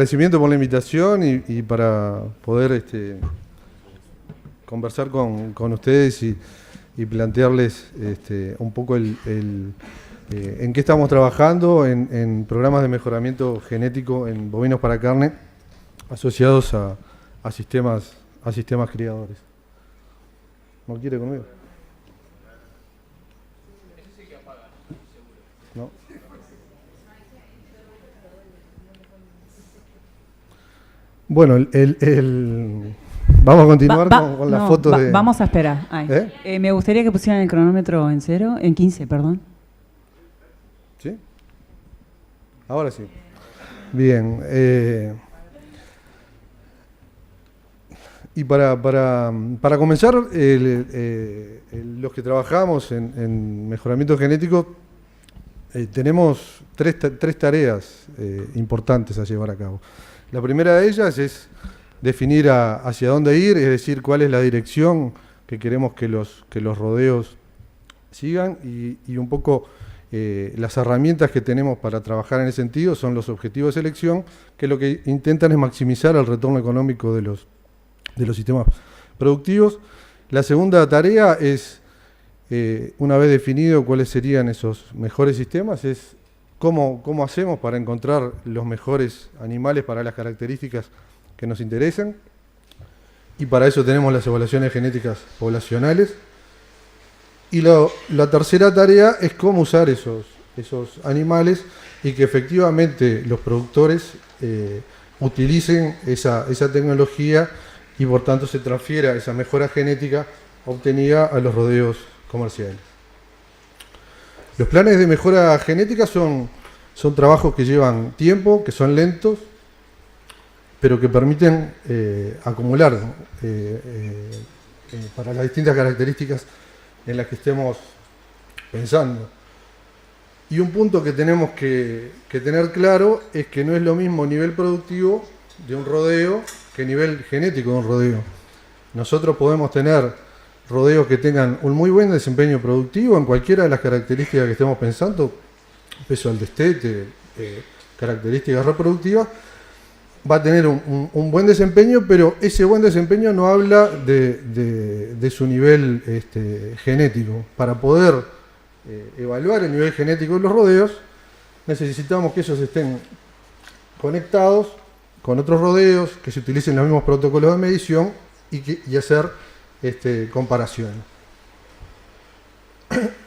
agradecimiento por la invitación y para poder conversar con ustedes y plantearles un poco en qué estamos trabajando en programas de mejoramiento genético en bovinos para carne asociados a sistemas criadores. ¿No quiere conmigo? ¿No? Bueno, vamos a continuar con la foto de... Vamos a esperar. Me gustaría que pusieran el cronómetro en 15, perdón. ¿Sí? Ahora sí. Bien. Y para comenzar, los que trabajamos en mejoramiento genético, tenemos tres tareas importantes a llevar a cabo. La primera de ellas es definir hacia dónde ir, es decir, cuál es la dirección que queremos que los rodeos sigan y un poco las herramientas que tenemos para trabajar en ese sentido son los objetivos de selección, que lo que intentan es maximizar el retorno económico de los sistemas productivos. La segunda tarea es, una vez definido cuáles serían esos mejores sistemas, es cómo hacemos para encontrar los mejores animales para las características que nos interesan. Y para eso tenemos las evaluaciones genéticas poblacionales. Y la tercera tarea es cómo usar esos animales y que efectivamente los productores utilicen esa tecnología y por tanto se transfiera esa mejora genética obtenida a los rodeos comerciales. Los planes de mejora genética son trabajos que llevan tiempo, que son lentos, pero que permiten acumular para las distintas características en las que estemos pensando. Y un punto que tenemos que tener claro es que no es lo mismo nivel productivo de un rodeo que nivel genético de un rodeo. Nosotros podemos tener rodeos que tengan un muy buen desempeño productivo en cualquiera de las características que estemos pensando, peso al destete, características reproductivas, va a tener un buen desempeño, pero ese buen desempeño no habla de su nivel genético. Para poder evaluar el nivel genético de los rodeos, necesitamos que ellos estén conectados con otros rodeos, que se utilicen los mismos protocolos de medición y hacer comparaciones.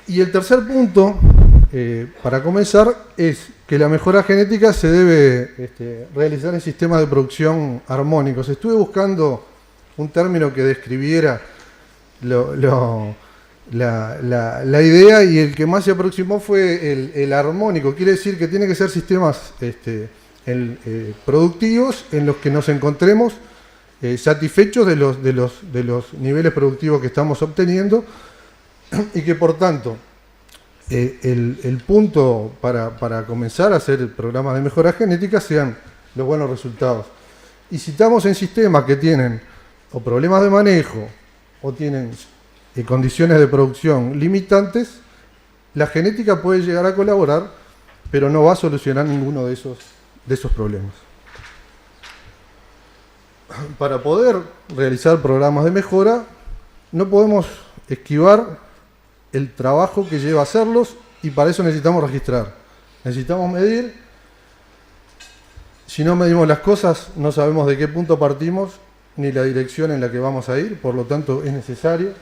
Y el tercer punto, para comenzar, es que la mejora genética se debe realizar en sistemas de producción armónicos. Estuve buscando un término que describiera la idea y el que más se aproximó fue el armónico. Quiere decir que tiene que ser sistemas productivos en los que nos encontremos satisfechos de los niveles productivos que estamos obteniendo y que por tanto el punto para comenzar a hacer programas de mejora genética sean los buenos resultados. Y si estamos en sistemas que tienen o problemas de manejo o tienen condiciones de producción limitantes, la genética puede llegar a colaborar, pero no va a solucionar ninguno de esos problemas. Para poder realizar programas de mejora, no podemos esquivar el trabajo que lleva a hacerlos y para eso necesitamos registrar. Necesitamos medir. Si no medimos las cosas, no sabemos de qué punto partimos ni la dirección en la que vamos a ir, por lo tanto es necesario.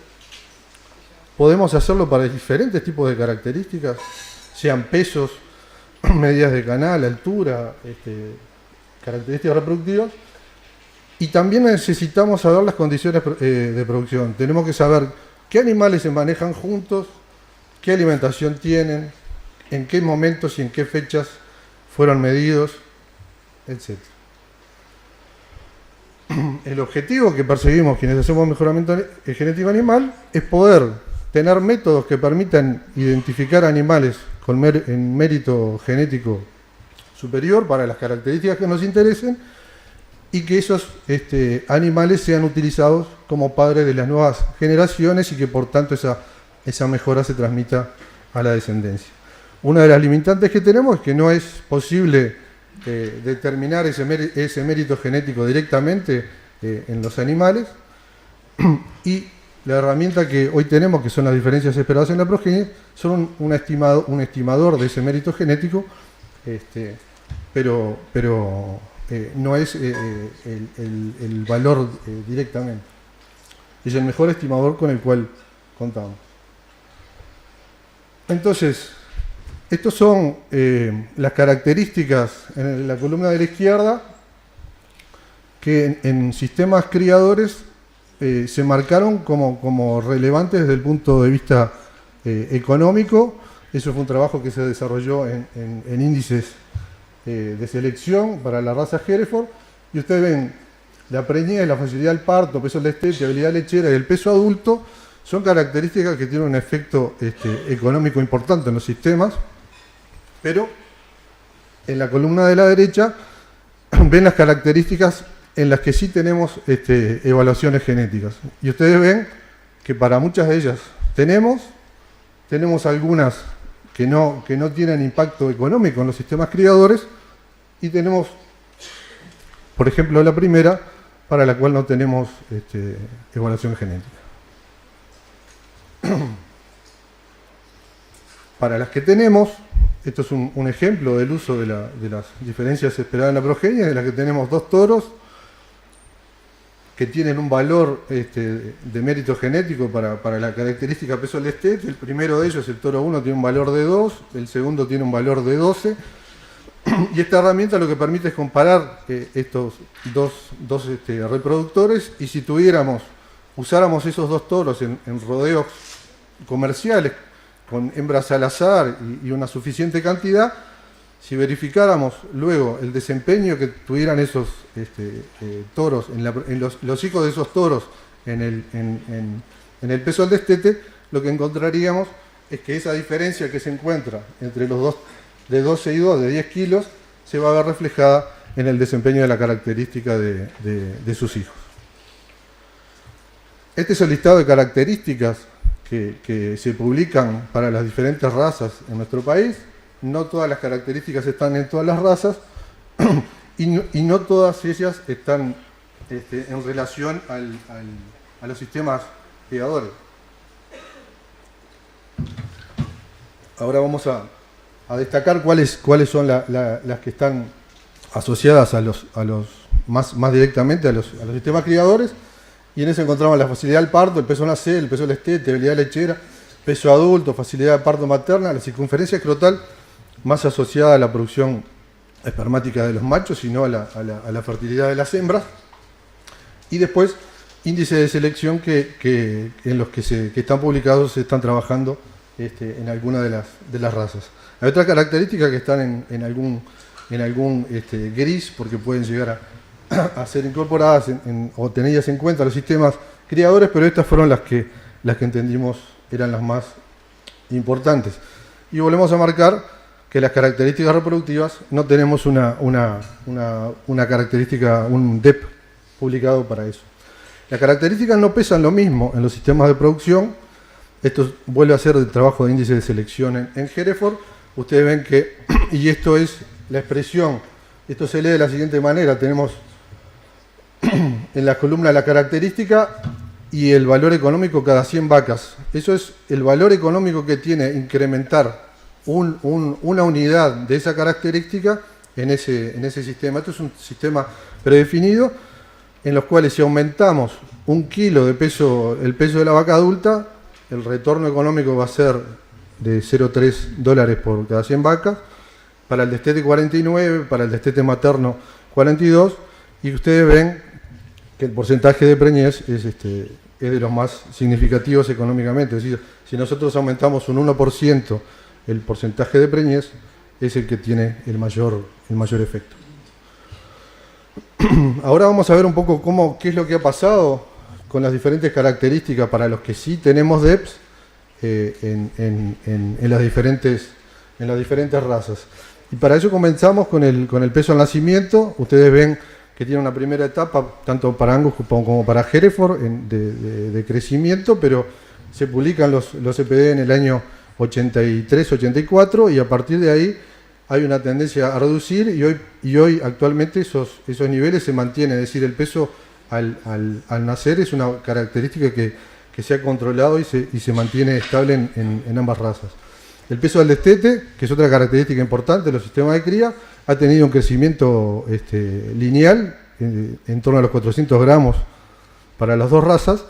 Podemos hacerlo para diferentes tipos de características, sean pesos, medidas de canal, altura, características reproductivas. Y también necesitamos saber las condiciones de producción. Tenemos que saber qué animales se manejan juntos, qué alimentación tienen, en qué momentos y en qué fechas fueron medidos, etc. El objetivo que perseguimos quienes hacemos mejoramiento genético animal es poder tener métodos que permitan identificar animales en mérito genético superior para las características que nos interesen y que esos animales sean utilizados como padres de las nuevas generaciones y que por tanto esa mejora se transmita a la descendencia. Una de las limitantes que tenemos es que no es posible determinar ese mérito genético directamente en los animales. Y la herramienta que hoy tenemos, que son las diferencias esperadas en la progenie, son un estimador de ese mérito genético, pero no es el valor directamente. Es el mejor estimador con el cual contamos. Entonces, estas son las características en la columna de la izquierda que en sistemas criadores se marcaron como relevantes desde el punto de vista económico. Eso fue un trabajo que se desarrolló en índices de selección para la raza Hereford. Y ustedes ven la preñez, la facilidad del parto, peso del destete, habilidad lechera y el peso adulto. Son características que tienen un efecto económico importante en los sistemas, pero en la columna de la derecha ven las características en las que sí tenemos evaluaciones genéticas. Y ustedes ven que para muchas de ellas tenemos algunas que no tienen impacto económico en los sistemas criadores, y tenemos, por ejemplo, la primera, para la cual no tenemos evaluación genética. Para las que tenemos, esto es un ejemplo del uso de las diferencias esperadas en la progenie, de las que tenemos dos toros que tienen un valor de mérito genético para la característica peso del destete. El primero de ellos, el toro 1, tiene un valor de 2, el segundo tiene un valor de 12, y esta herramienta lo que permite es comparar estos dos reproductores, y si usáramos esos dos toros en rodeos comerciales con hembras al azar y una suficiente cantidad, si verificáramos luego el desempeño que tuvieran esos toros, los hijos de esos toros en el peso del destete, lo que encontraríamos es que esa diferencia que se encuentra entre los dos, de 12 y 2, de 10 kilos, se va a ver reflejada en el desempeño de la característica de sus hijos. Este es el listado de características que se publican para las diferentes razas en nuestro país. No todas las características están en todas las razas y no todas ellas están en relación a los sistemas criadores. Ahora vamos a destacar cuáles son las que están asociadas más directamente a los sistemas criadores. Y en eso encontramos la facilidad del parto, el peso nacer, el peso del destete, habilidad lechera, peso adulto, facilidad de parto materna, la circunferencia escrotal, más asociada a la producción espermática de los machos y no a la fertilidad de las hembras. Y después, índices de selección que en los que están publicados, se están trabajando en alguna de las razas. Hay otras características que están en algún gris, porque pueden llegar a ser incorporadas o tenidas en cuenta los sistemas criadores, pero estas fueron las que entendimos eran las más importantes. Y volvemos a marcar que las características reproductivas no tenemos una característica, un DEP publicado para eso. Las características no pesan lo mismo en los sistemas de producción. Esto vuelve a ser el trabajo de índice de selección en Hereford. Ustedes ven que, y esto es la expresión, esto se lee de la siguiente manera: tenemos en la columna la característica y el valor económico cada 100 vacas. Eso es el valor económico que tiene incrementar una unidad de esa característica en ese sistema. Esto es un sistema predefinido en los cuales, si aumentamos 1 kilo de peso, el peso de la vaca adulta, el retorno económico va a ser de $0,3 por cada 100 vacas, para el destete 49, para el destete materno 42, y ustedes ven que el porcentaje de preñez es de los más significativos económicamente. Es decir, si nosotros aumentamos un 1% el porcentaje de preñez, es el que tiene el mayor efecto. Ahora vamos a ver un poco qué es lo que ha pasado con las diferentes características para los que sí tenemos DEPs en las diferentes razas. Y para eso comenzamos con el peso al nacimiento. Ustedes ven que tiene una primera etapa, tanto para Angus como para Hereford, de crecimiento, pero se publican los EPD en el año 83-84, y a partir de ahí hay una tendencia a reducir y hoy actualmente esos niveles se mantienen, es decir, el peso al nacer es una característica que se ha controlado y se mantiene estable en ambas razas. El peso del destete, que es otra característica importante de los sistemas de cría, ha tenido un crecimiento lineal en torno a los 400 gramos para las dos razas.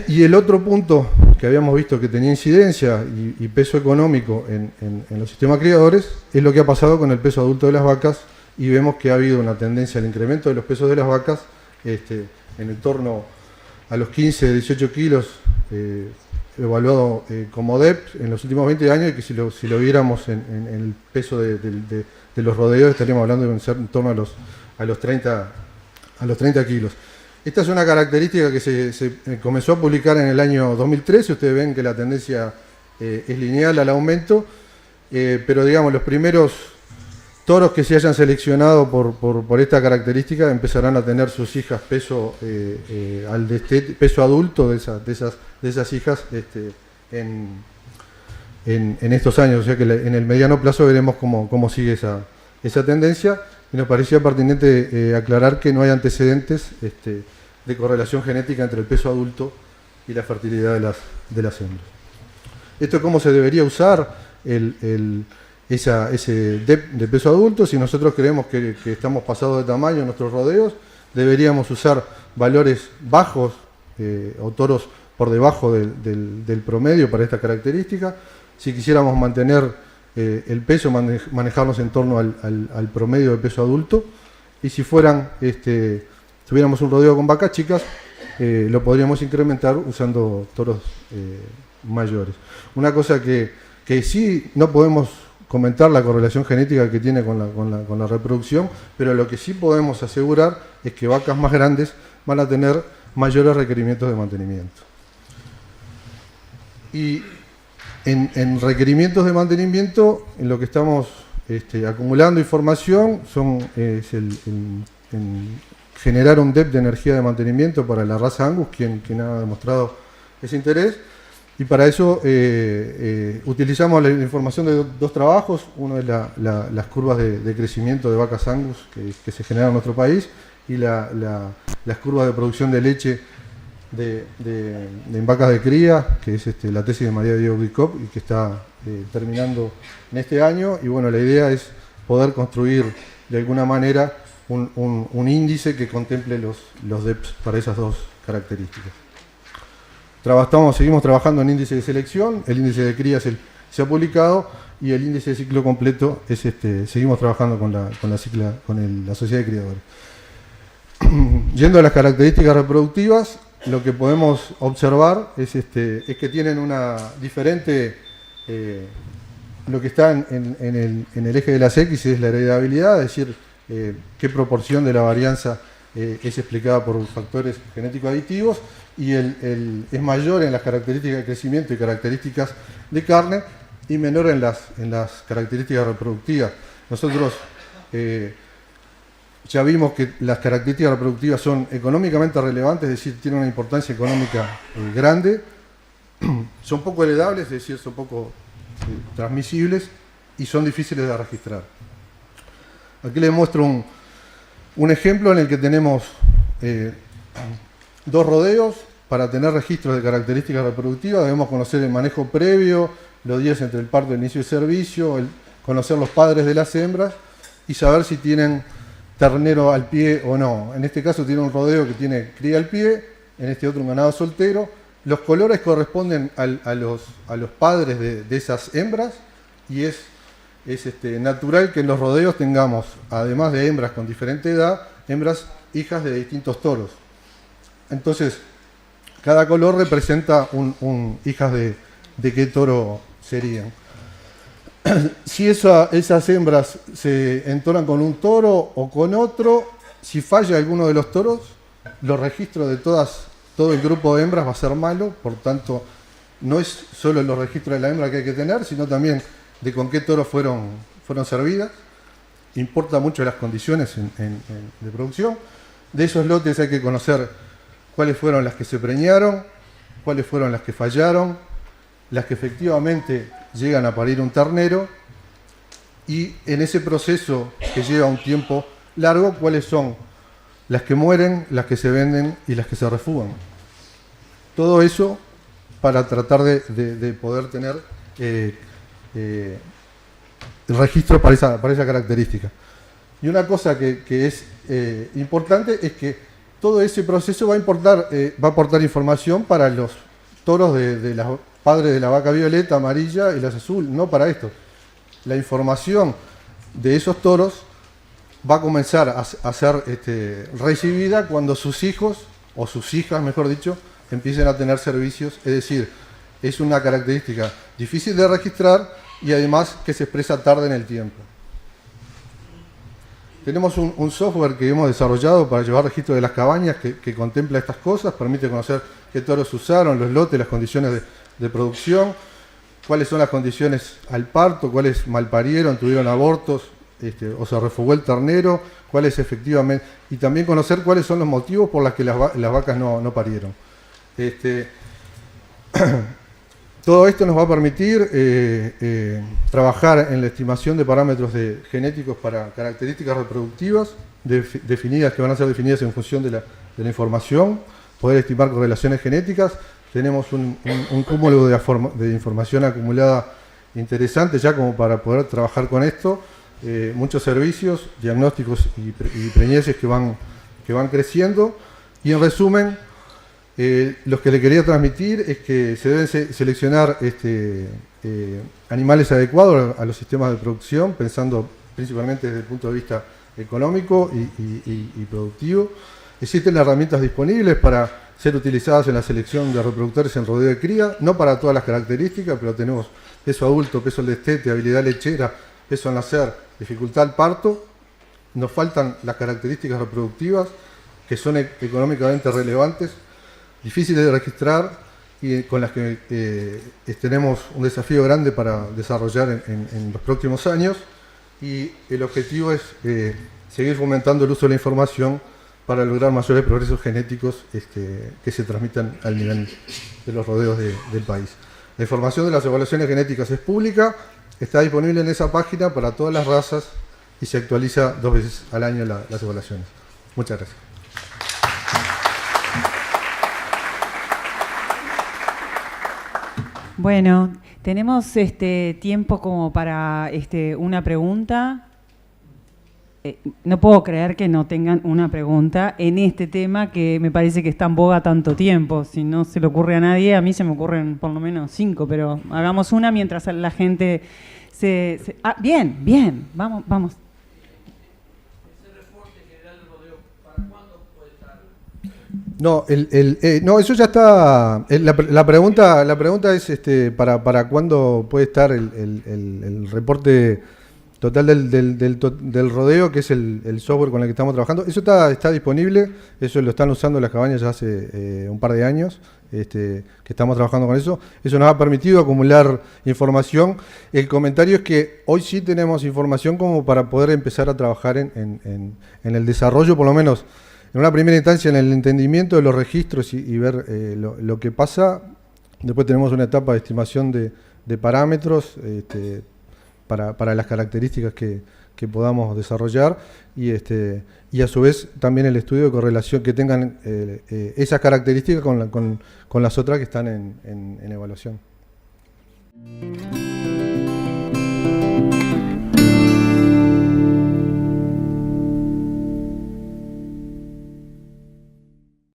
Y el otro punto que habíamos visto que tenía incidencia y peso económico en los sistemas criadores es lo que ha pasado con el peso adulto de las vacas, y vemos que ha habido una tendencia al incremento de los pesos de las vacas en torno a los 15, 18 kilos evaluado como DEP en los últimos 20 años, y que si lo viéramos en el peso de los rodeos estaríamos hablando de en torno a los 30 kilos. Esta es una característica que se comenzó a publicar en el año 2013, ustedes ven que la tendencia es lineal al aumento, pero digamos los primeros toros que se hayan seleccionado por esta característica empezarán a tener sus hijas peso adulto de esas hijas en estos años, o sea que en el mediano plazo veremos cómo sigue esa tendencia, y nos parecía pertinente aclarar que no hay antecedentes de correlación genética entre el peso adulto y la fertilidad de las hembras. Esto es cómo se debería usar ese DEP de peso adulto. Si nosotros creemos que estamos pasados de tamaño en nuestros rodeos, deberíamos usar valores bajos o toros por debajo del promedio para esta característica. Si quisiéramos mantener el peso, manejarnos en torno al promedio de peso adulto, y si tuviéramos un rodeo con vacas chicas, lo podríamos incrementar usando toros mayores. Una cosa que sí no podemos comentar la correlación genética que tiene con la reproducción, pero lo que sí podemos asegurar es que vacas más grandes van a tener mayores requerimientos de mantenimiento. Y en requerimientos de mantenimiento, en lo que estamos acumulando información, generar un DEP de energía de mantenimiento para la raza Angus, quien ha demostrado ese interés. Y para eso utilizamos la información de dos trabajos. Uno es las curvas de crecimiento de vacas Angus que se generan en nuestro país, y las curvas de producción de leche en vacas de cría, que es la tesis de María Diego Bicop y que está terminando en este año. Y bueno, la idea es poder construir de alguna manera un índice que contemple los DEPs para esas dos características. Seguimos trabajando en índice de selección, el índice de cría se ha publicado, y el índice de ciclo completo es seguimos trabajando con la sociedad de criadores. Yendo a las características reproductivas, lo que podemos observar es que tienen una diferente, lo que está en el eje de las X es la heredabilidad, es decir, qué proporción de la varianza es explicada por factores genéticos aditivos, y es mayor en las características de crecimiento y características de carne, y menor en las características reproductivas. Nosotros ya vimos que las características reproductivas son económicamente relevantes, es decir, tienen una importancia económica grande, son poco heredables, es decir, son poco transmisibles, y son difíciles de registrar. Aquí les muestro un ejemplo en el que tenemos dos rodeos. Para tener registros de características reproductivas debemos conocer el manejo previo, los días entre el parto y el inicio del servicio, conocer los padres de las hembras y saber si tienen ternero al pie o no. En este caso tiene un rodeo que tiene cría al pie, en este otro un ganado soltero. Los colores corresponden a los padres de esas hembras, y es natural que en los rodeos tengamos, además de hembras con diferente edad, hembras hijas de distintos toros. Entonces, cada color representa hijas de qué toro serían. Si esas hembras se entonan con un toro o con otro, si falla alguno de los toros, los registros de todo el grupo de hembras va a ser malo. Por tanto, no es solo los registros de la hembra que hay que tener, sino también de con qué toros fueron servidas. Importa mucho las condiciones de producción. De esos lotes hay que conocer cuáles fueron las que se preñaron, cuáles fueron las que fallaron, las que efectivamente llegan a parir un ternero, y en ese proceso que lleva un tiempo largo, cuáles son las que mueren, las que se venden y las que se refugan. Todo eso para tratar de poder tener el registro para esa característica. Y una cosa que es importante es que todo ese proceso va a aportar información para los toros de los padres de la vaca violeta, amarilla y las azul, no para esto. La información de esos toros va a comenzar a ser recibida cuando sus hijos, o sus hijas, mejor dicho, empiecen a tener servicios. Es decir, es una característica difícil de registrar y además que se expresa tarde en el tiempo. Tenemos un software que hemos desarrollado para llevar registro de las cabañas que contempla estas cosas, permite conocer qué toros usaron, los lotes, las condiciones de producción, cuáles son las condiciones al parto, cuáles malparieron, tuvieron abortos, o se refugó el ternero, cuáles efectivamente, y también conocer cuáles son los motivos por los que las vacas no parieron. Todo esto nos va a permitir trabajar en la estimación de parámetros genéticos para características reproductivas definidas, que van a ser definidas en función de la información, poder estimar correlaciones genéticas. Tenemos un cúmulo de información acumulada interesante ya como para poder trabajar con esto. Muchos servicios, diagnósticos y preñeces que van creciendo. Y en resumen, lo que le quería transmitir es que se deben seleccionar animales adecuados a los sistemas de producción, pensando principalmente desde el punto de vista económico y productivo. Existen herramientas disponibles para ser utilizadas en la selección de reproductores en rodeo de cría, no para todas las características, pero tenemos peso adulto, peso al destete, habilidad lechera, peso al nacer, dificultad al parto. Nos faltan las características reproductivas que son económicamente relevantes, difíciles de registrar y con las que tenemos un desafío grande para desarrollar en los próximos años. Y el objetivo es seguir fomentando el uso de la información para lograr mayores progresos genéticos que se transmitan al nivel de los rodeos del país. La información de las evaluaciones genéticas es pública, está disponible en esa página para todas las razas y se actualiza 2 veces al año las evaluaciones. Muchas gracias. Bueno, tenemos tiempo como para una pregunta. No puedo creer que no tengan una pregunta en este tema que me parece que está en boga tanto tiempo. Si no se le ocurre a nadie, a mí se me ocurren por lo menos 5, pero hagamos una mientras la gente bien, vamos. No, eso ya está. La pregunta es para cuándo puede estar el reporte total del rodeo, que es el software con el que estamos trabajando. Eso está disponible, eso lo están usando las cabañas ya hace un par de años, que estamos trabajando con eso. Eso nos ha permitido acumular información. El comentario es que hoy sí tenemos información como para poder empezar a trabajar en el desarrollo, por lo menos en una primera instancia, en el entendimiento de los registros y ver lo que pasa. Después tenemos una etapa de estimación de parámetros para las características que podamos desarrollar y a su vez también el estudio de correlación que tengan esas características con las otras que están en evaluación.